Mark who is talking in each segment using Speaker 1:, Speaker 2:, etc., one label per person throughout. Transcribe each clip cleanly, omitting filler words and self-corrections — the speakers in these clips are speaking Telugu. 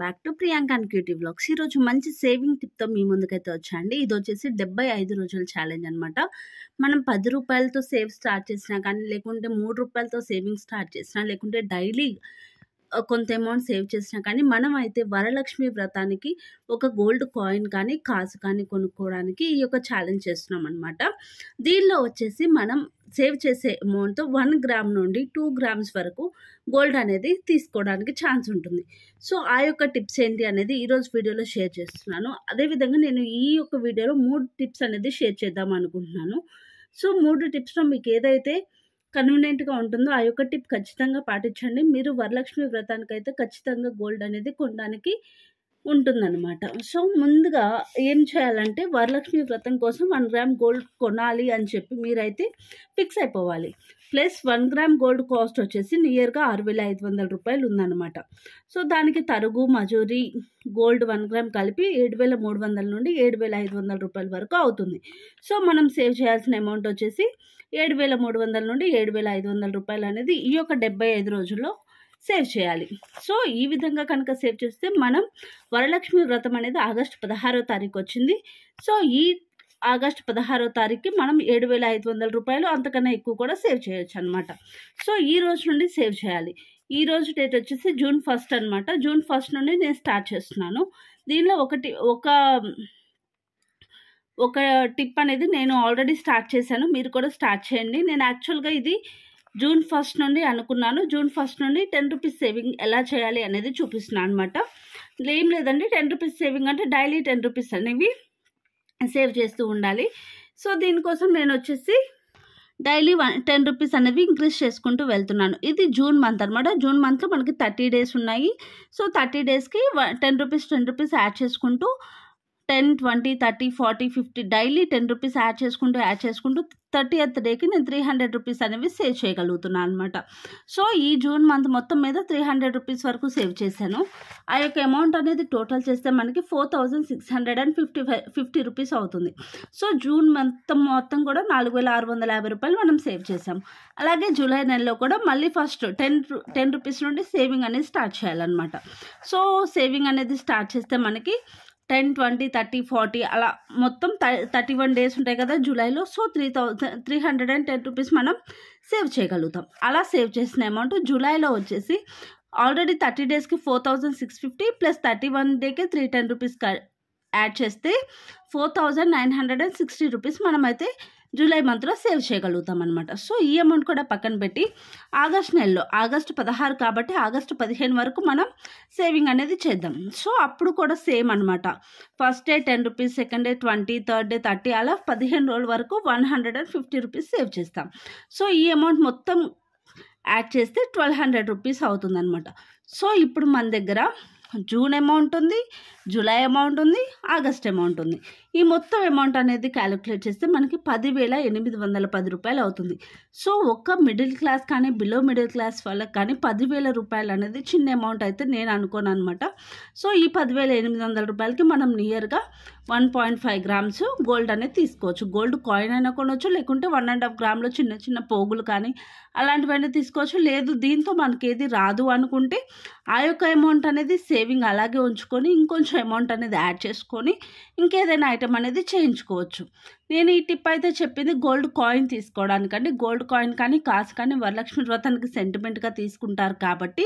Speaker 1: Back to Priyanka and cutie vlogs. ఈరోజు మంచి సేవింగ్ టిప్తో మీ ముందుకైతే వచ్చాండి. ఇది వచ్చేసి 75 రోజుల ఛాలెంజ్ అనమాట. మనం 10 రూపాయలతో సేవ్ స్టార్ట్ చేసినా కానీ, లేకుంటే 3 రూపాయలతో సేవింగ్ స్టార్ట్ చేసినా, లేకుంటే డైలీ కొంత అమౌంట్ సేవ్ చేసినా కానీ, మనం అయితే వరలక్ష్మి వ్రతానికి ఒక గోల్డ్ కాయిన్ కానీ కాసు కానీ కొనుక్కోవడానికి ఈ యొక్క ఛాలెంజ్ చేస్తున్నాం అనమాట. దీనిలో వచ్చేసి మనం సేవ్ చేసే అమౌంట్తో 1 గ్రామ్ నుండి 2 గ్రామ్స్ వరకు గోల్డ్ అనేది తీసుకోవడానికి ఛాన్స్ ఉంటుంది. సో ఆ యొక్క టిప్స్ ఏంటి అనేది ఈరోజు వీడియోలో షేర్ చేస్తున్నాను. అదేవిధంగా నేను ఈ యొక్క వీడియోలో 3 టిప్స్ అనేది షేర్ చేద్దాం అనుకుంటున్నాను. సో 3 టిప్స్లో మీకు ఏదైతే కన్వీనియంట్గా ఉంటుందో ఆ యొక్క టిప్ ఖచ్చితంగా పాటించండి. మీరు వరలక్ష్మి వ్రతానికి అయితే ఖచ్చితంగా గోల్డ్ అనేది కొనడానికి ఉంటుందన్నమాట. సో ముందుగా ఏం చేయాలంటే, వరలక్ష్మి వ్రతం కోసం 1 గ్రామ్ గోల్డ్ కొనాలి అని చెప్పి మీరైతే ఫిక్స్ అయిపోవాలి. ప్లస్ 1 గ్రామ్ గోల్డ్ కాస్ట్ వచ్చేసి నియర్గా 6,500 రూపాయలు ఉందన్నమాట. సో దానికి తరుగు మజూరీ గోల్డ్ 1 గ్రామ్ కలిపి 7,300 నుండి 7,500 రూపాయల వరకు అవుతుంది. సో మనం సేవ్ చేయాల్సిన అమౌంట్ వచ్చేసి 7,300 నుండి 7,500 రూపాయలు అనేది ఈ యొక్క 75 రోజుల్లో సేవ్ చేయాలి. సో ఈ విధంగా కనుక సేవ్ చేస్తే మనం వరలక్ష్మి వ్రతం అనేది ఆగస్టు 16వ తారీఖు వచ్చింది. సో ఈ ఆగస్టు 16వ తారీఖుకి మనం 7,500 రూపాయలు అంతకన్నా ఎక్కువ కూడా సేవ్ చేయొచ్చు అనమాట. సో ఈ రోజు నుండి సేవ్ చేయాలి. ఈ రోజు డేట్ వచ్చేసి జూన్ 1 అనమాట. జూన్ 1 నుండి నేను స్టార్ట్ చేస్తున్నాను. దీనిలో ఒక టిప్ అనేది నేను ఆల్రెడీ స్టార్ట్ చేశాను, మీరు కూడా స్టార్ట్ చేయండి. నేను యాక్చువల్గా ఇది జూన్ 1 నుండి అనుకున్నాను. జూన్ 1 నుండి 10 రూపీస్ సేవింగ్ ఎలా చేయాలి అనేది చూపిస్తున్నాను అనమాట. ఏం లేదండి, 10 రూపీస్ సేవింగ్ అంటే డైలీ 10 రూపీస్ అనేవి సేవ్ చేస్తూ ఉండాలి. సో దీనికోసం నేను వచ్చేసి డైలీ 10 రూపీస్ అనేవి ఇంక్రీజ్ చేసుకుంటూ వెళ్తున్నాను. ఇది జూన్ మంత్ అనమాట. జూన్ మంత్లో మనకి 30 డేస్ ఉన్నాయి. సో 30 డేస్కి 10 రూపీస్ యాడ్ చేసుకుంటూ 10, 20, 30, 40, 50 డైలీ 10 రూపీస్ యాడ్ చేసుకుంటూ 30th డేకి నేను 300 రూపీస్ అనేవి సేవ్ చేయగలుగుతున్నాను అనమాట. సో ఈ జూన్ మంత్ మొత్తం మీద 300 రూపీస్ వరకు సేవ్ చేశాను. ఆ యొక్క అమౌంట్ అనేది టోటల్ చేస్తే మనకి 4,650 రూపీస్ అవుతుంది. సో జూన్ మొత్తం కూడా 4,650 రూపాయలు మనం సేవ్ చేసాం. అలాగే జూలై నెలలో కూడా మళ్ళీ ఫస్ట్ 10 రూపీస్ నుండి సేవింగ్ అనేది స్టార్ట్ చేయాలన్నమాట. సో సేవింగ్ అనేది స్టార్ట్ చేస్తే మనకి 10, 20, 30, 40 అలా మొత్తం 31 డేస్ ఉంటాయి కదా జూలైలో. సో 310 రూపీస్ మనం సేవ్ చేయగలుగుతాం. అలా సేవ్ చేసిన అమౌంట్ జూలైలో వచ్చేసి ఆల్రెడీ 30 డేస్కి 4,650 ప్లస్ 31 డేకి 310 రూపీస్ యాడ్ చేస్తే 4,960 రూపీస్ మనమైతే జూలై మంత్లో సేవ్ చేయగలుగుతాం అనమాట. సో ఈ అమౌంట్ కూడా పక్కన పెట్టి ఆగస్ట్ నెలలో ఆగస్టు 16 కాబట్టి ఆగస్టు 15 వరకు మనం సేవింగ్ అనేది చేద్దాం. సో అప్పుడు కూడా సేమ్ అనమాట. First day 10 rupees, second day 20, third day 30 అలా 15 రోజుల వరకు 150 రూపీస్ సేవ్ చేస్తాం. సో ఈ అమౌంట్ మొత్తం యాడ్ చేస్తే 1,200 రూపీస్ అవుతుందన్నమాట. సో ఇప్పుడు మన దగ్గర జూన్ అమౌంట్ ఉంది, జూలై అమౌంట్ ఉంది, ఆగస్ట్ అమౌంట్ ఉంది. ఈ మొత్తం అమౌంట్ అనేది క్యాలిక్యులేట్ చేస్తే మనకి 10,810 రూపాయలు అవుతుంది. సో ఒక్క మిడిల్ క్లాస్ కానీ బిలో మిడిల్ క్లాస్ వాళ్ళకి కానీ 10,000 రూపాయలు అనేది చిన్న అమౌంట్ అయితే నేను అనుకోను అనమాట. సో ఈ 10,800 రూపాయలకి మనం నియర్గా 1.5 గ్రామ్స్ గోల్డ్ అనేది తీసుకోవచ్చు. గోల్డ్ కాయిన్ అయినా కొనవచ్చు, లేకుంటే 1.5 గ్రామ్లో చిన్న చిన్న పోగులు కానీ అలాంటివన్నీ తీసుకోవచ్చు. లేదు దీంతో మనకి ఏది రాదు అనుకుంటే ఆ యొక్క అమౌంట్ అనేది సేవింగ్ అలాగే ఉంచుకొని ఇంకొంచెం అమౌంట్ అనేది యాడ్ చేసుకొని ఇంకేదైనా ఐటమ్ అనేది చేయించుకోవచ్చు. నేను ఈ టిప్ అయితే చెప్పింది గోల్డ్ కాయిన్ తీసుకోవడానికండి. గోల్డ్ కాయిన్ కానీ కాసు కానీ వరలక్ష్మి వ్రతానికి సెంటిమెంట్గా తీసుకుంటారు కాబట్టి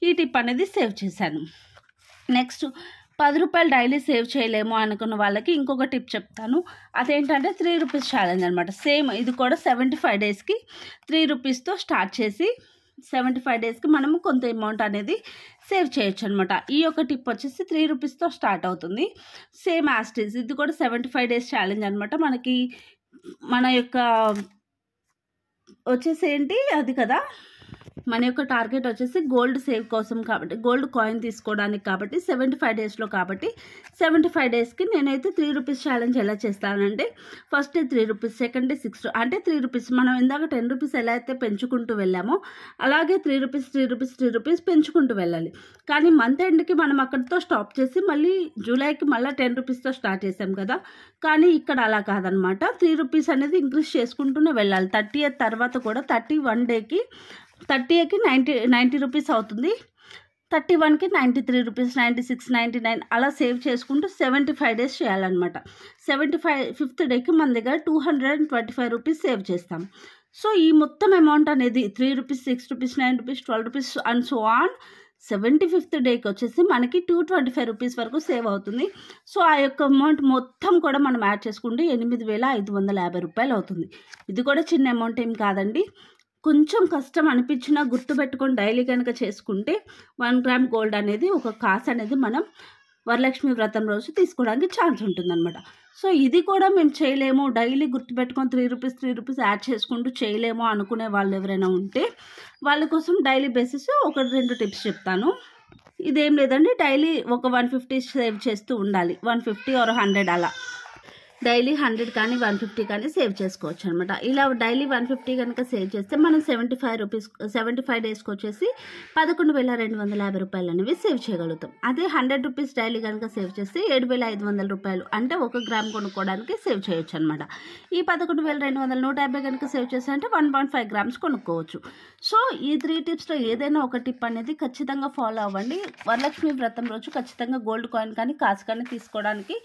Speaker 1: ఈ టిప్ అనేది సేవ్ చేశాను. నెక్స్ట్ 10 రూపాయలు డైలీ సేవ్ చేయలేము అనుకున్న వాళ్ళకి ఇంకొక టిప్ చెప్తాను. అదేంటంటే 3 రూపీస్ ఛాలెంజ్ అనమాట. సేమ్ ఇది కూడా 75 డేస్కి 3 రూపీస్తో స్టార్ట్ చేసి 75 డేస్కి మనము కొంత అమౌంట్ అనేది సేవ్ చేయొచ్చు అనమాట. ఈ యొక్క టిప్ వచ్చేసి 3 రూపీస్తో స్టార్ట్ అవుతుంది. సేమ్ యాస్టీస్ ఇది కూడా 75 డేస్ ఛాలెంజ్ అనమాట. మనకి మన యొక్క వచ్చేసి ఏంటి అది కదా, మన యొక్క టార్గెట్ వచ్చేసి గోల్డ్ సేవ్ కోసం కాబట్టి, గోల్డ్ కాయిన్ తీసుకోవడానికి కాబట్టి 75 డేస్లో కాబట్టి 75 డేస్కి నేనైతే 3 రూపీస్ ఛాలెంజ్ ఎలా చేస్తానంటే, first day 3 rupees, second day 6 అంటే 3 రూపీస్ మనం ఇందాక 10 రూపీస్ ఎలా అయితే పెంచుకుంటూ వెళ్ళామో అలాగే 3 రూపీస్ పెంచుకుంటూ వెళ్ళాలి. కానీ మంత్ ఎండ్కి మనం అక్కడితో స్టాప్ చేసి మళ్ళీ జూలైకి మళ్ళీ 10 రూపీస్తో స్టార్ట్ చేసాం కదా. కానీ ఇక్కడ అలా కాదనమాట. 3 రూపీస్ అనేది ఇంక్రీజ్ చేసుకుంటూనే వెళ్ళాలి. 30th తర్వాత కూడా 31 డేకి 30కి 90 రూపీస్ అవుతుంది. 31కి 93 రూపీస్, 96, 99 అలా సేవ్ చేసుకుంటూ 75 డేస్ చేయాలన్నమాట. 75th డేకి మన దగ్గర 225 రూపీస్ సేవ్ చేస్తాం. సో ఈ మొత్తం అమౌంట్ అనేది 3 rupees, 6 rupees, 9 rupees, 12 rupees and so on 75th డేకి వచ్చేసి మనకి 225 రూపీస్ వరకు సేవ్ అవుతుంది. సో ఆ యొక్క అమౌంట్ మొత్తం కూడా మనం యాడ్ చేసుకుంటే 8,550 రూపాయలు అవుతుంది. ఇది కూడా చిన్న అమౌంట్ ఏం కాదండి. కొంచెం కష్టం అనిపించినా గుర్తుపెట్టుకొని డైలీ కనుక చేసుకుంటే 1 గ్రామ్ గోల్డ్ అనేది ఒక కాసు అనేది మనం వరలక్ష్మి వ్రతం రోజు తీసుకోవడానికి ఛాన్స్ ఉంటుందన్నమాట. సో ఇది కూడా మేము చేయలేము, డైలీ గుర్తుపెట్టుకొని 3 రూపీస్ యాడ్ చేసుకుంటూ చేయలేము అనుకునే వాళ్ళు ఎవరైనా ఉంటే వాళ్ళ కోసం డైలీ బేసిస్ 1-2 టిప్స్ చెప్తాను. ఇదేం లేదండి, డైలీ ఒక 150 సేవ్ చేస్తూ ఉండాలి. 150 or 100 అలా డైలీ 100 కానీ 150 కానీ సేవ్ చేసుకోవచ్చు అనమాట. ఇలా డైలీ 150 కనుక సేవ్ చేస్తే మనం 75 డేస్కి వచ్చేసి 11,250 రూపాయలు అనేవి సేవ్ చేయగలుగుతాం. అదే 100 రూపీస్ డైలీ కనుక సేవ్ చేస్తే 7,500 రూపాయలు అంటే 1 గ్రామ్ కొనుక్కోవడానికి సేవ్ చేయొచ్చు అనమాట. ఈ 11,250 150 కనుక సేవ్ చేస్తే అంటే 1.5 గ్రామ్స్ కొనుక్కోవచ్చు. సో ఈ 3 టిప్స్లో ఏదైనా ఒక టిప్ అనేది ఖచ్చితంగా ఫాలో అవ్వండి. వరలక్ష్మి వ్రతం రోజు ఖచ్చితంగా గోల్డ్ కాయిన్ కానీ కాసు కానీ తీసుకోవడానికి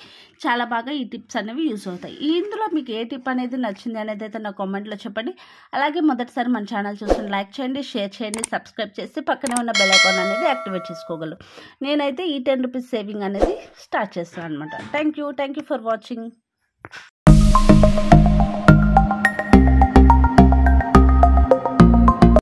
Speaker 1: చాలా బాగా ఈ టిప్స్ అనేవి యూస్ అవుతాయి. ఇందులో మీకు ఏ టిప్ అనేది నచ్చింది అనేది అయితే నా కామెంట్లో చెప్పండి. అలాగే మొదటిసారి మన ఛానల్ చూసి లైక్ చేయండి, షేర్ చేయండి, సబ్స్క్రైబ్ చేసి పక్కనే ఉన్న బెల్ ఐకాన్ అనేది యాక్టివేట్ చేసుకోగలరు. నేనైతే ఈ 10 రూపీస్ సేవింగ్ అనేది స్టార్ట్ చేస్తాను అనమాట. Thank you for watching.